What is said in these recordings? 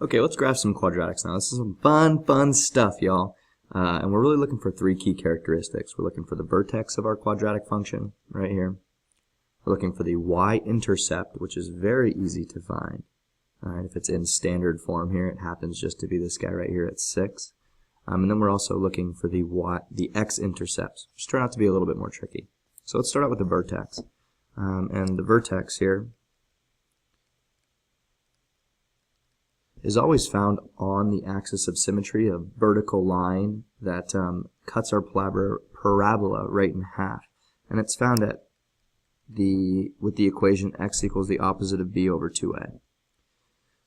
Okay, let's graph some quadratics now. This is some fun stuff, y'all. And we're really looking for three key characteristics. We're looking for the vertex of our quadratic function right here. We're looking for the y-intercept, which is very easy to find. Alright, if it's in standard form here, it happens just to be this guy right here at 6. And then we're also looking for the x-intercepts, which turn out to be a little bit more tricky. So let's start out with the vertex. And the vertex here is always found on the axis of symmetry, a vertical line that cuts our parabola right in half. And it's found at with the equation x equals the opposite of b over 2a.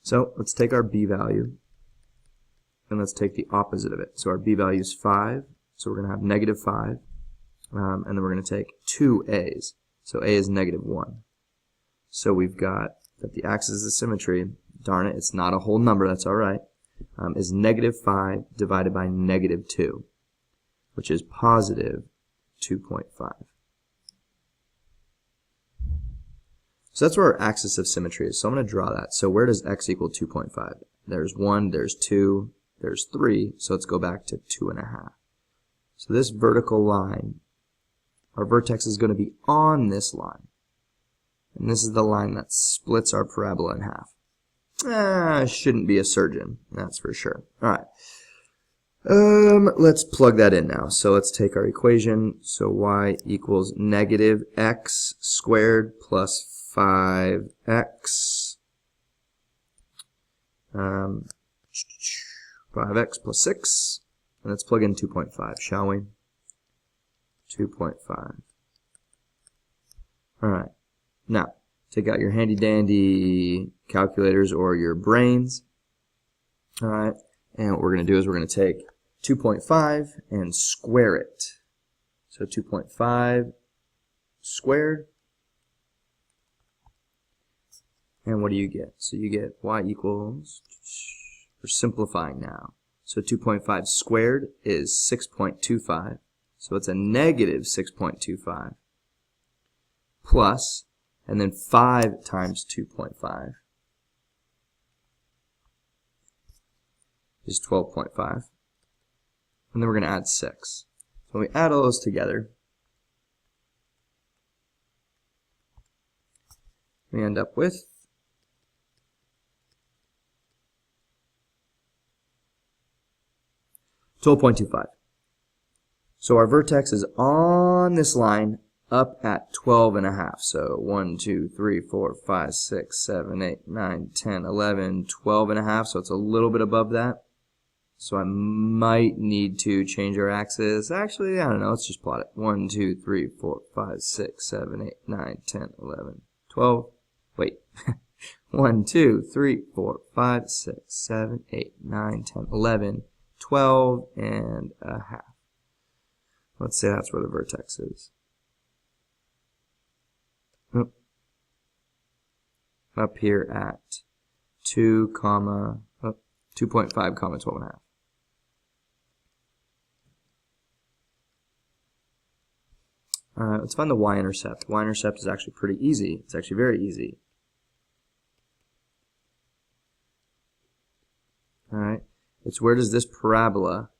So let's take our b value and let's take the opposite of it. So our b value is 5, so we're going to have negative 5, and then we're going to take 2 a's. So a is negative 1. So we've got that the axis of symmetry, darn it, it's not a whole number, that's alright, is negative 5 divided by negative 2, which is positive 2.5. So that's where our axis of symmetry is. So I'm going to draw that. So where does x equal 2.5? There's 1, there's 2, there's 3, so let's go back to 2.5. So this vertical line, our vertex is going to be on this line. And this is the line that splits our parabola in half. Shouldn't be a surgeon, that's for sure. Alright. Let's plug that in now. So let's take our equation. So y equals negative x squared plus 5x 5x plus 6, and let's plug in 2.5, shall we? 2.5. Alright, now take out your handy dandy calculators or your brains. Alright, and what we're going to do is we're going to take 2.5 and square it. So 2.5 squared. And what do you get? So you get y equals, we're simplifying now. So 2.5 squared is 6.25. So it's a negative 6.25 plus, and then 5 times 2.5 is 12.5. And then we're going to add 6. So when we add all those together, we end up with 12.25. So our vertex is on this line up at 12.5. So 1, 2, 3, 4, 5, 6, 7, 8, 9, 10, 11, 12.5. So it's a little bit above that. So I might need to change our axis. Actually, I don't know. Let's just plot it. 1, 2, 3, 4, 5, 6, 7, 8, 9, 10, 11, 12. Wait. 1, 2, 3, 4, 5, 6, 7, 8, 9, 10, 11, 12 and a half. Let's say that's where the vertex is. Up here at 2, 2.5, 12.5. Alright, let's find the y-intercept. Y-intercept is actually pretty easy. It's actually very easy. Alright, it's where does this parabola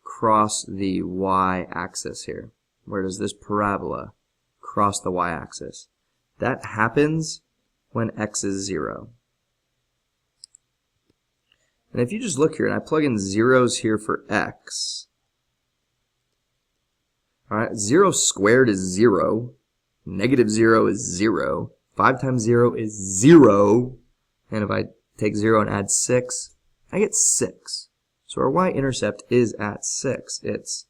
cross the y-axis here? Where does this parabola cross the y-axis? That happens when x is 0. And if you just look here and I plug in zeros here for x, alright, 0 squared is 0, negative 0 is 0, 5 times 0 is 0, and if I take 0 and add 6, I get 6. So our y-intercept is at 6. It's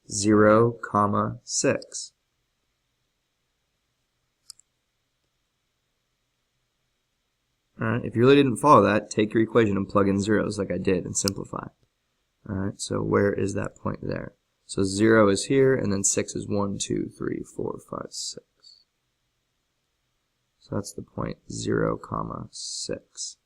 0, 6. Alright, if you really didn't follow that, take your equation and plug in zeros like I did and simplify. Alright, so where is that point there? So 0 is here, and then 6 is 1, 2, 3, 4, 5, 6. So that's the point 0, 6.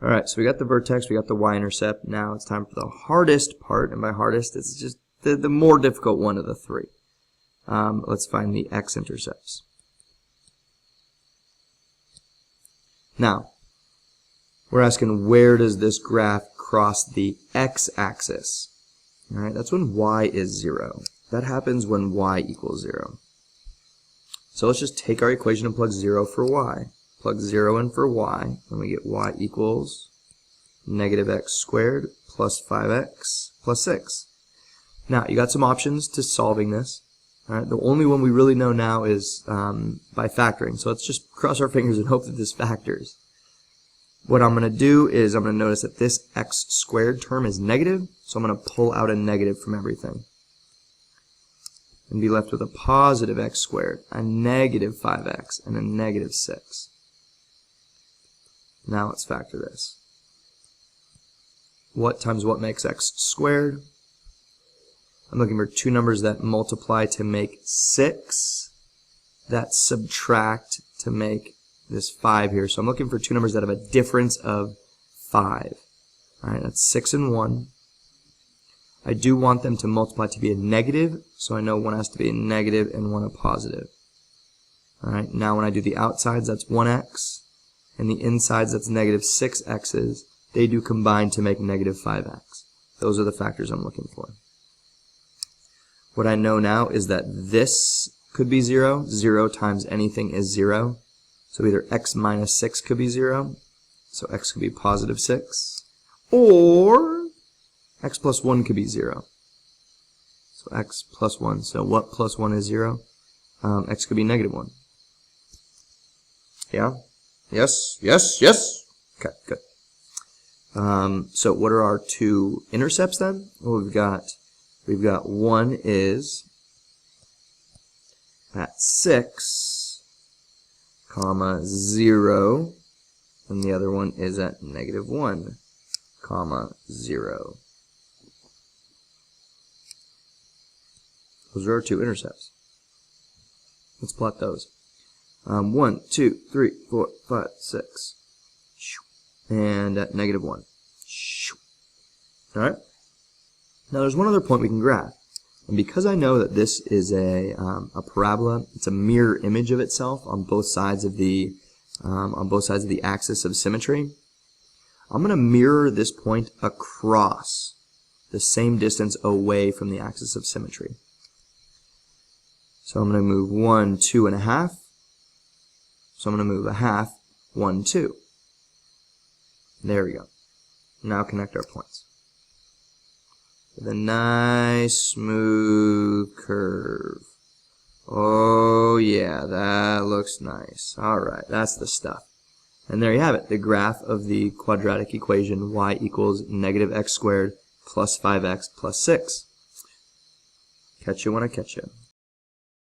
Alright, so we got the vertex, we got the y-intercept. Now it's time for the hardest part, and by hardest, it's just the more difficult one of the three. Let's find the x-intercepts. Now, we're asking where does this graph cross the x-axis. All right, that's when y is 0. That happens when y equals 0. So let's just take our equation and plug 0 for y. Plug 0 in for y, and we get y equals negative x squared plus 5x plus 6. Now, you got some options to solving this. All right, the only one we really know now is by factoring. So let's just cross our fingers and hope that this factors. What I'm going to do is I'm going to notice that this x squared term is negative, so I'm going to pull out a negative from everything. And be left with a positive x squared, a negative 5x, and a negative 6. Now let's factor this. What times what makes x squared? I'm looking for two numbers that multiply to make 6, that subtract to make this 5 here. So I'm looking for two numbers that have a difference of 5. All right, that's 6 and 1. I do want them to multiply to be a negative, so I know one has to be a negative and one a positive. All right, now when I do the outsides, that's 1x, and the insides, that's negative 6x's. They do combine to make negative 5x. Those are the factors I'm looking for. What I know now is that this could be 0. 0 times anything is 0. So either x minus 6 could be 0. So x could be positive 6. Or x plus 1 could be 0. So x plus 1. So what plus 1 is 0? X could be negative 1. Yeah? Yes? Yes? Yes? Okay, good. So what are our two intercepts then? Well, we've got one is at 6, comma 0, and the other one is at negative 1, comma 0. Those are our two intercepts. Let's plot those. 1, 2, 3, 4, 5, 6. And at negative 1. Alright? Now there's one other point we can graph. And because I know that this is a parabola, it's a mirror image of itself on both sides of the axis of symmetry, I'm going to mirror this point across the same distance away from the axis of symmetry. So I'm going to move 1, 2 and a half. So I'm going to move a half, 1, 2. There we go. Now connect our points with a nice smooth curve. Oh yeah, that looks nice. Alright, that's the stuff. And there you have it, the graph of the quadratic equation y equals negative x squared plus 5x plus 6. Catch you when I catch you.